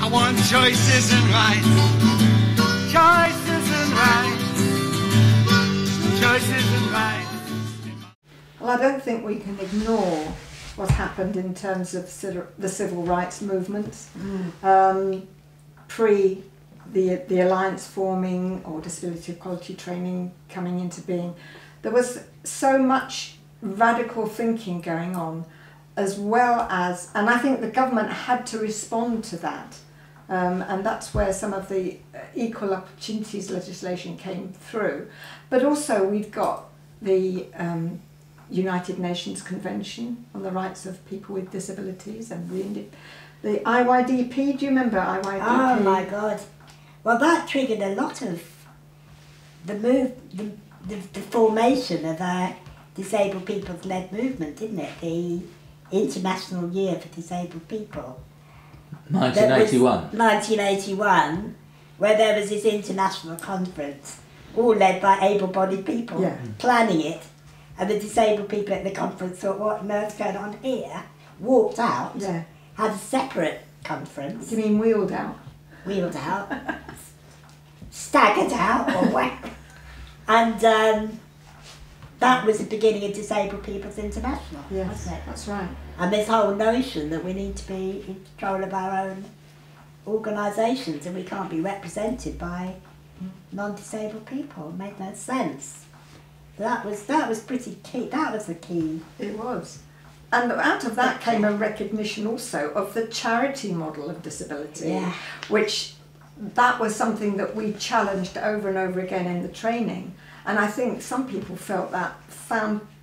I want choices and rights. Choices and rights. Choices and rights. Well, I don't think we can ignore what happened in terms of the civil rights movement. Pre the alliance forming or disability equality training coming into being, there was so much radical thinking going on, as well as, and I think the government had to respond to that, and that's where some of the equal opportunities legislation came through. But also we've got the United Nations Convention on the Rights of People with Disabilities, and the IYDP. Do you remember IYDP? Oh my God! Well, that triggered a lot of the formation of a disabled people's led movement, didn't it? The International Year for Disabled People. 1981. 1981, where there was this international conference, all led by able-bodied people, planning it, and the disabled people at the conference thought, what on earth's going on here? Walked out, had a separate conference. Do you mean wheeled out? Wheeled out, staggered out, or whack. And that was the beginning of Disabled People's International, wasn't it? That's right. And this whole notion that we need to be in control of our own organisations and we can't be represented by non-disabled people made no sense. That was pretty key. That was the key. It was. And out of that came a recognition also of the charity model of disability, which that was something that we challenged over and over again in the training. And I think some people found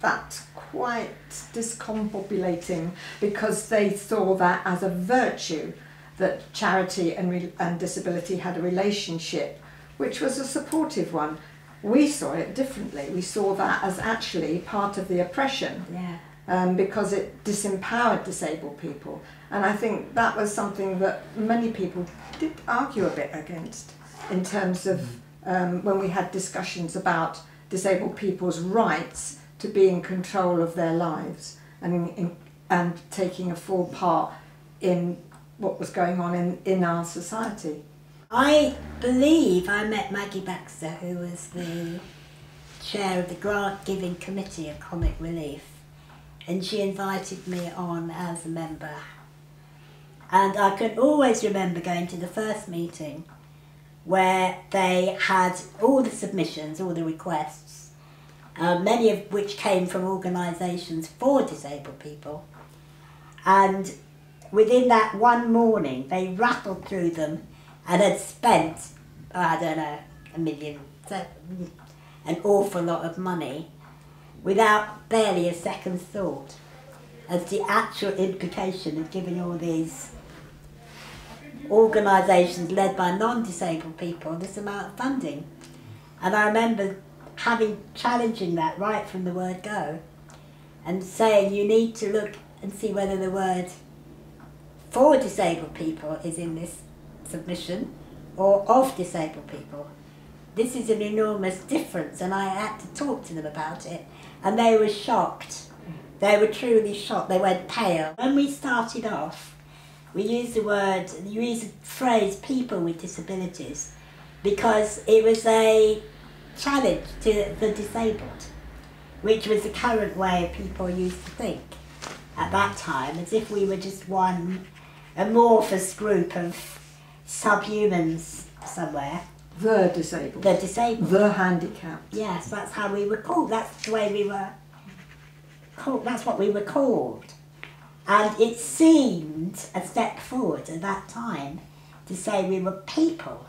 that quite discombobulating, because they saw that as a virtue, that charity and disability had a relationship, which was a supportive one. We saw it differently. We saw that as actually part of the oppression, because it disempowered disabled people. And I think that was something that many people did argue a bit against, in terms of when we had discussions about disabled people's rights to be in control of their lives and taking a full part in what was going on in our society. I believe I met Maggie Baxter, who was the chair of the grant giving committee of Comic Relief, and she invited me on as a member. And I can always remember going to the first meeting where they had all the submissions, all the requests, many of which came from organisations for disabled people. And within that one morning, they rattled through them and had spent, I don't know, $1 million, an awful lot of money, without barely a second thought as the actual implication of giving all these organisations led by non-disabled people this amount of funding. And I remember challenging that right from the word go, and saying you need to look and see whether the word for disabled people is in this submission or of disabled people. This is an enormous difference, and I had to talk to them about it, and they were shocked. They were truly shocked. They went pale. When we started off, we used the phrase people with disabilities, because it was a challenge to the disabled, which was the current way people used to think at that time, as if we were just one amorphous group of subhumans somewhere. The disabled. The disabled. The handicapped. Yes, that's how we were called. That's the way we were called. That's what we were called. And it seemed a step forward at that time to say we were people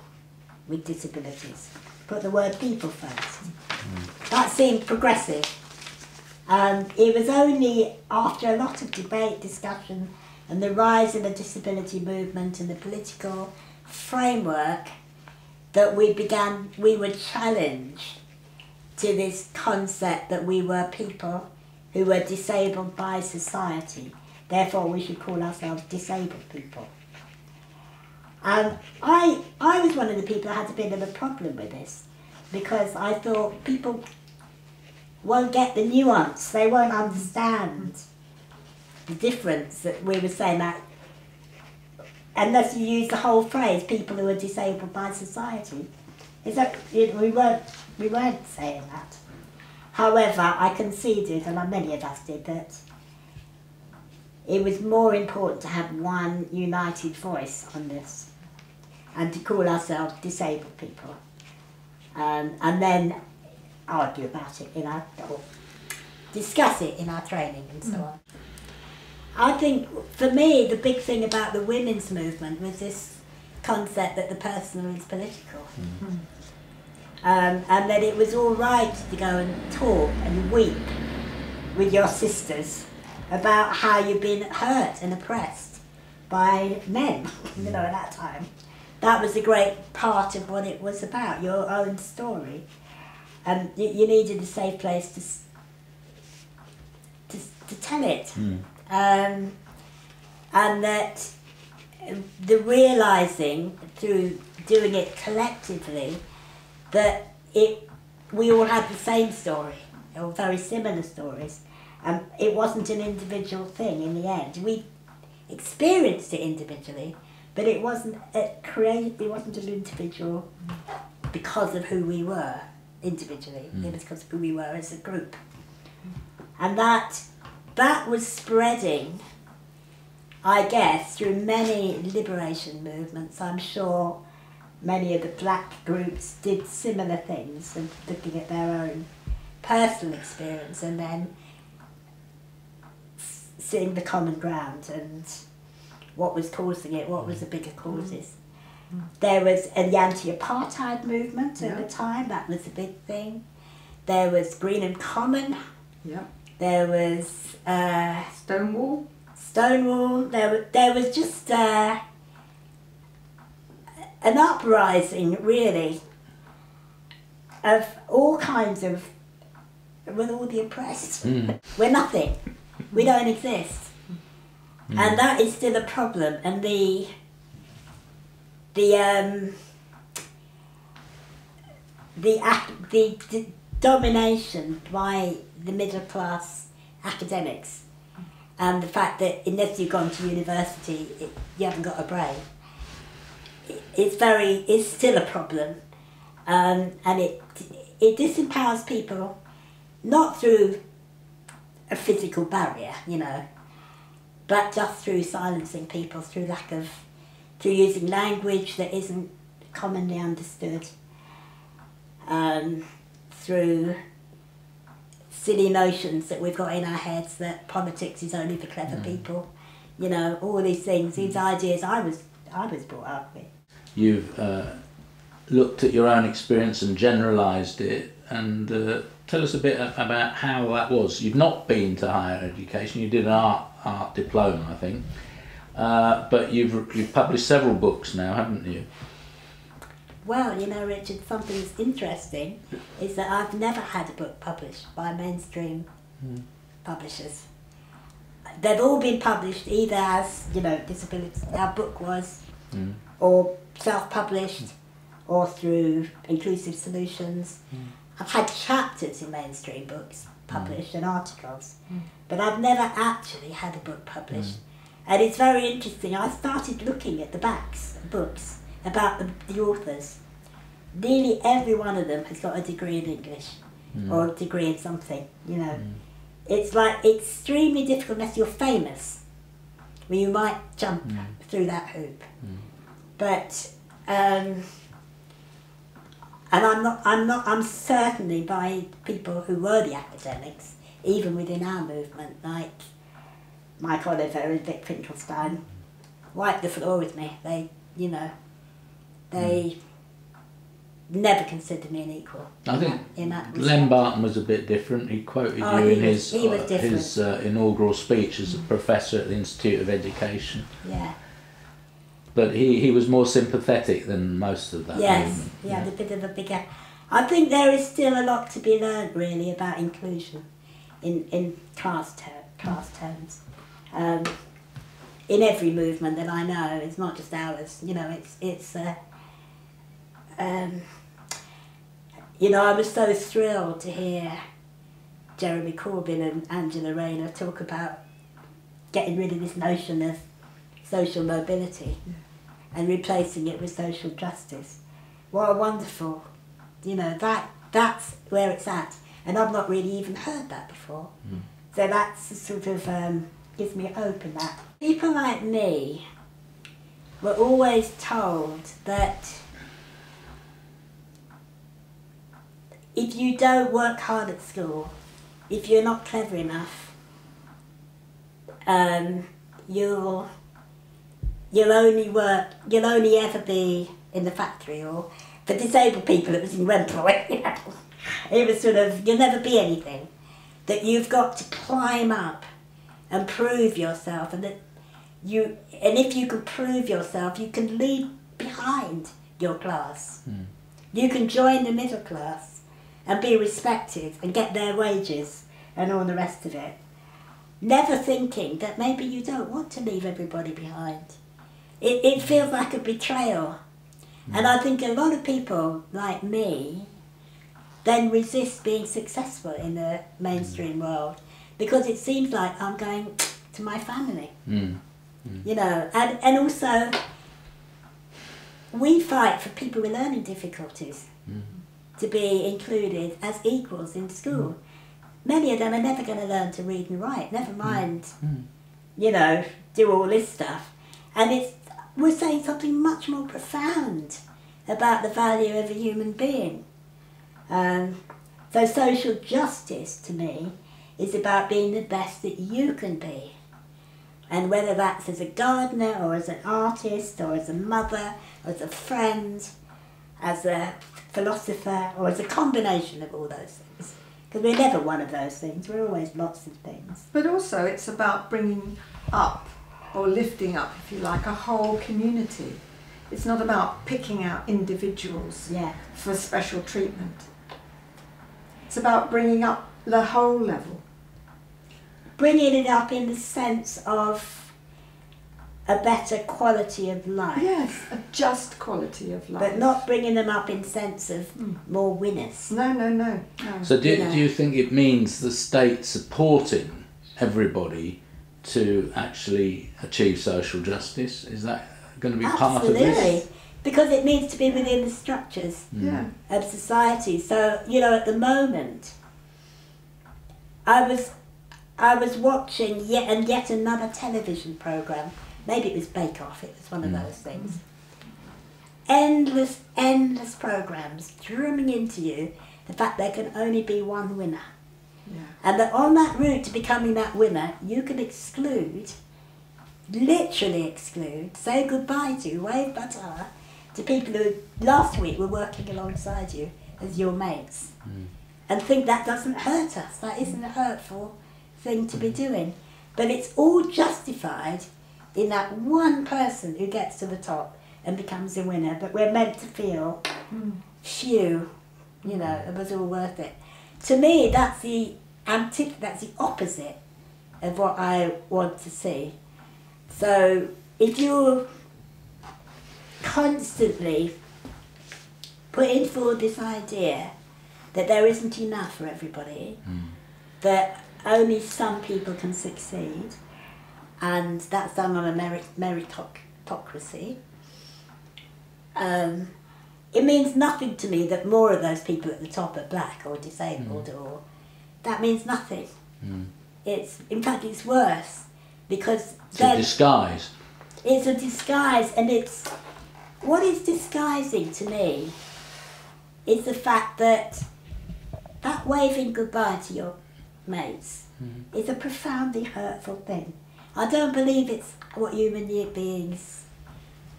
with disabilities. Put the word people first. That seemed progressive. It was only after a lot of debate, discussion, and the rise of the disability movement and the political framework that we were challenged to this concept that we were people who were disabled by society. Therefore, we should call ourselves disabled people. And I was one of the people that had a bit of a problem with this, because I thought people won't get the nuance, they won't understand the difference that we were saying, that unless you use the whole phrase, people who are disabled by society. Is that, we weren't saying that. However, I conceded, and many of us did, that it was more important to have one united voice on this and to call ourselves disabled people. And then argue about it or discuss it in our training and so on. I think, for me, the big thing about the women's movement was this concept that the personal is political. And that it was all right to go and talk and weep with your sisters about how you've been hurt and oppressed by men, at that time. That was a great part of what it was about, your own story. And you needed a safe place to tell it. And that the realising, through doing it collectively, that we all had the same story, or very similar stories. It wasn't an individual thing in the end. We experienced it individually, but it wasn't an individual because of who we were individually. It was because of who we were as a group. And that was spreading, I guess, through many liberation movements. I'm sure many of the black groups did similar things, and looking at their own personal experience and then seeing the common ground and what was causing it, what was the bigger causes. There was the anti-apartheid movement at the time, that was a big thing. There was Green and Common. There was Stonewall. There was just an uprising, really, of all kinds of, with all the oppressed. We're nothing. We don't exist. And that is still a problem. And the domination by the middle class academics, and the fact that unless you've gone to university, you haven't got a brain. It's still a problem, and it disempowers people, not through a physical barrier, but just through silencing people, through using language that isn't commonly understood, through silly notions that we've got in our heads that politics is only for clever people, all these things, these ideas I was brought up with. You've looked at your own experience and generalised it, and tell us a bit about how that was. You've not been to higher education, you did an art diploma, I think, but you've published several books now, haven't you? Well, Richard, something that's interesting is that I've never had a book published by mainstream publishers. They've all been published either as, disability, our book was, or self-published, or through Inclusive Solutions. I've had chapters in mainstream books published and articles, but I've never actually had a book published. And it's very interesting. I started looking at the backs of books about the authors. Nearly every one of them has got a degree in English or a degree in something, It's like extremely difficult unless you're famous, where you might jump through that hoop. But and I'm certainly, by people who were the academics, even within our movement, like Mike Oliver and Vic Finkelstein, wiped the floor with me. They never considered me an equal. I think in that Len Barton was a bit different. He quoted you in his inaugural speech as a professor at the Institute of Education. Yeah. But he was more sympathetic than most of that movement. A bit of a bigger... I think there is still a lot to be learned, really, about inclusion in class terms. In every movement that I know, it's not just ours. I was so thrilled to hear Jeremy Corbyn and Angela Rayner talk about getting rid of this notion of social mobility and replacing it with social justice. What a wonderful, that's where it's at. And I've not really even heard that before. So that's sort of gives me hope in that. People like me were always told that if you don't work hard at school, if you're not clever enough, you'll only ever be in the factory, or for disabled people it was in rental. It was sort of, you'll never be anything. That you've got to climb up and prove yourself, and if you can prove yourself, you can leave behind your class. You can join the middle class and be respected and get their wages and all the rest of it. Never thinking that maybe you don't want to leave everybody behind. It feels like a betrayal. And I think a lot of people like me then resist being successful in the mainstream world because it seems like I'm going to my family. And also we fight for people with learning difficulties to be included as equals in school. Many of them are never going to learn to read and write, never mind, do all this stuff. And we're saying something much more profound about the value of a human being. So social justice to me is about being the best that you can be. And whether that's as a gardener or as an artist or as a mother or as a friend, as a philosopher or as a combination of all those things. Because we're never one of those things, we're always lots of things. But also it's about bringing up or lifting up, if you like, a whole community. It's not about picking out individuals for special treatment. It's about bringing up the whole level. Bringing it up in the sense of a better quality of life. Yes, a just quality of life. But not bringing them up in sense of more winners. No. So do you think it means the state supporting everybody to actually achieve social justice? Is that going to be part of this? Absolutely, because it needs to be within the structures of society. So, at the moment, I was watching yet another television programme. Maybe it was Bake Off, it was one of those things. Endless programmes drumming into you the fact there can only be one winner. Yeah. And that on that route to becoming that winner, you can literally exclude, say goodbye to, wave bata to people who last week were working alongside you as your mates. And think that doesn't hurt us, that isn't a hurtful thing to be doing. But it's all justified in that one person who gets to the top and becomes a winner. But we're meant to feel, phew, it was all worth it. To me, that's the opposite of what I want to see. So if you're constantly putting forward this idea that there isn't enough for everybody, that only some people can succeed, and that's done on a meritocracy, it means nothing to me that more of those people at the top are black or disabled, or that means nothing. In fact, it's worse, because it's a disguise. It's a disguise, and what is disguising to me is the fact that waving goodbye to your mates is a profoundly hurtful thing. I don't believe it's what human beings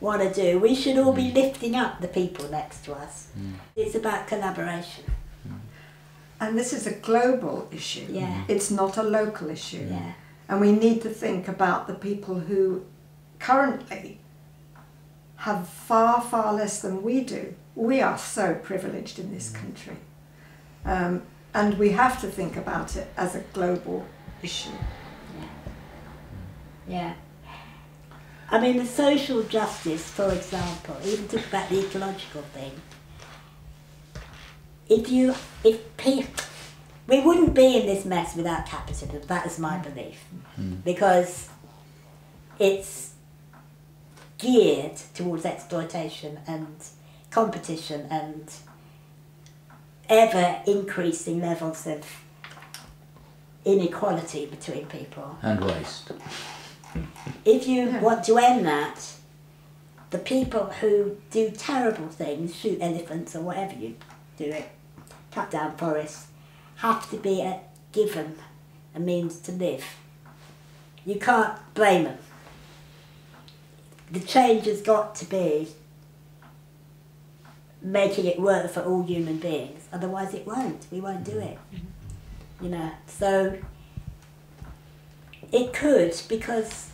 want to do. We should all be lifting up the people next to us. It's about collaboration. And this is a global issue. Yeah. It's not a local issue. Yeah. And we need to think about the people who currently have far, far less than we do. We are so privileged in this country. And we have to think about it as a global issue. Yeah. I mean, the social justice, for example, even talk about the ecological thing. We wouldn't be in this mess without capitalism, that is my belief. Because geared towards exploitation and competition and ever increasing levels of inequality between people. And waste. If you want to end that, the people who do terrible things, shoot elephants or whatever you do it, cut down forests, have to be given a means to live. You can't blame them. The change has got to be making it work for all human beings, otherwise it won't. We won't do it. You know, so it could, because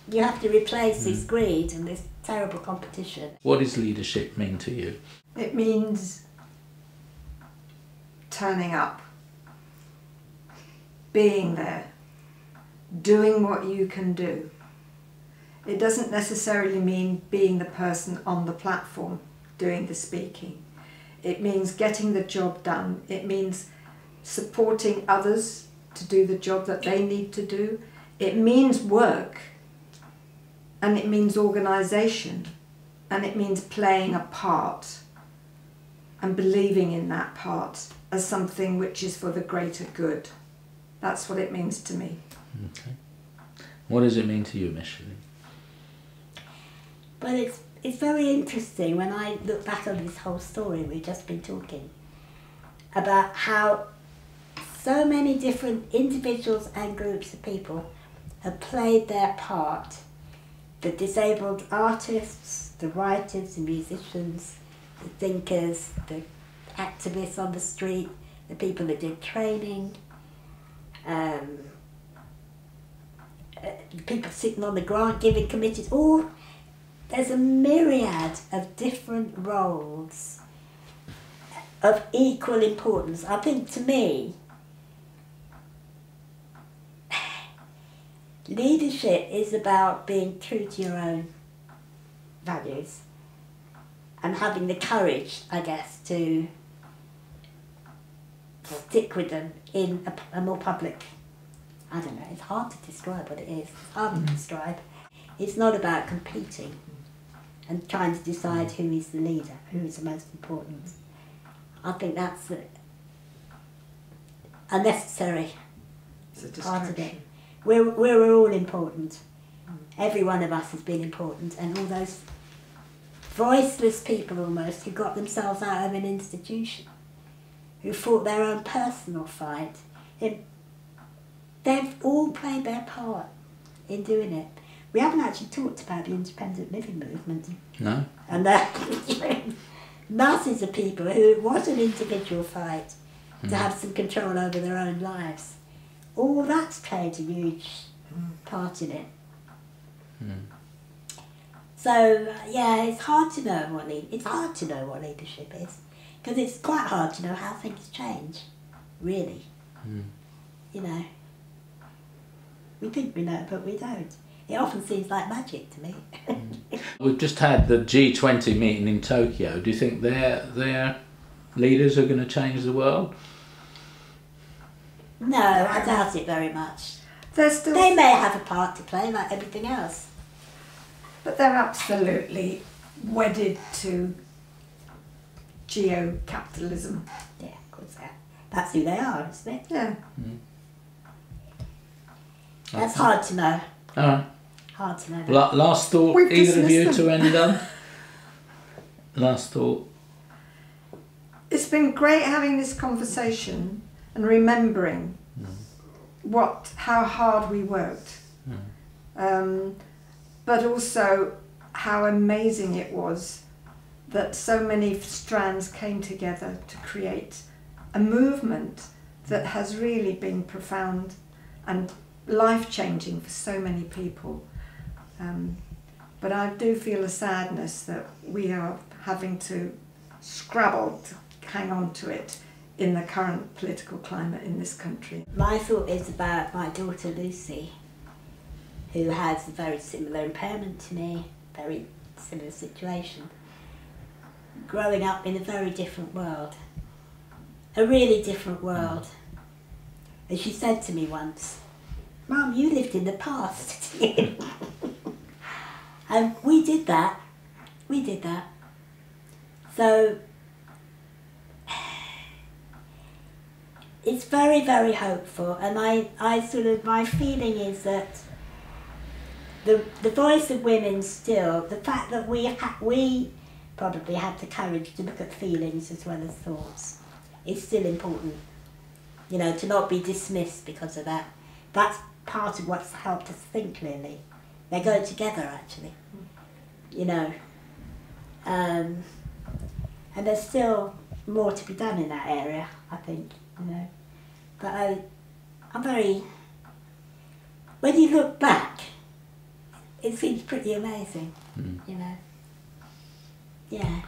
you have to replace this greed and this terrible competition. What does leadership mean to you? It means turning up, being there, doing what you can do. It doesn't necessarily mean being the person on the platform doing the speaking. It means getting the job done. It means supporting others to do the job that they need to do. It means work, and it means organisation, and it means playing a part and believing in that part as something which is for the greater good. That's what it means to me. Okay. What does it mean to you, Micheline? Well, it's very interesting when I look back on this whole story we've just been talking about how so many different individuals and groups of people have played their part. The disabled artists, the writers, the musicians, the thinkers, the activists on the street, the people that did training, people sitting on the grant giving committees, all. There's a myriad of different roles of equal importance. I think, to me, leadership is about being true to your own values and having the courage, I guess, to stick with them in a more public, I don't know, it's hard to describe what it is. It's hard to describe. It's not about competing and trying to decide who is the leader, who is the most important. I think that's a necessary part of it. We're all important. Every one of us has been important, and all those voiceless people almost who got themselves out of an institution, who fought their own personal fight, they've all played their part in doing it. We haven't actually talked about the independent living movement. No. And masses of people who it was an individual fight to have some control over their own lives. All that's played a huge part in it. So yeah, it's hard to know what leadership is, because it's quite hard to know how things change, really. You know, we think we know, but we don't. It often seems like magic to me. We've just had the G20 meeting in Tokyo. Do you think their leaders are going to change the world? No, I doubt it very much. They may have a part to play, like everything else. But they're absolutely wedded to geo-capitalism. Yeah, of course. That's who they are, isn't it? Yeah. That's hard to know. All right. Hard to know. Last thought, We've either of you, dismissed to end on? Last thought. It's been great having this conversation and remembering how hard we worked, but also how amazing it was that so many strands came together to create a movement that has really been profound and life-changing for so many people. But I do feel a sadness that we are having to scrabble to hang on to it in the current political climate in this country. My thought is about my daughter Lucy, who has a very similar impairment to me, very similar situation, growing up in a very different world, a really different world. And she said to me once, "Mum, you lived in the past." And we did that. So it's very, very hopeful, and my feeling is that the voice of women still, the fact that we probably have the courage to look at feelings as well as thoughts, is still important. You know, to not be dismissed because of that. That's part of what's helped us think clearly. They go together, actually. You know. And there's still more to be done in that area, I think, you know. But I'm very... When you look back, it seems pretty amazing, you know. Yeah.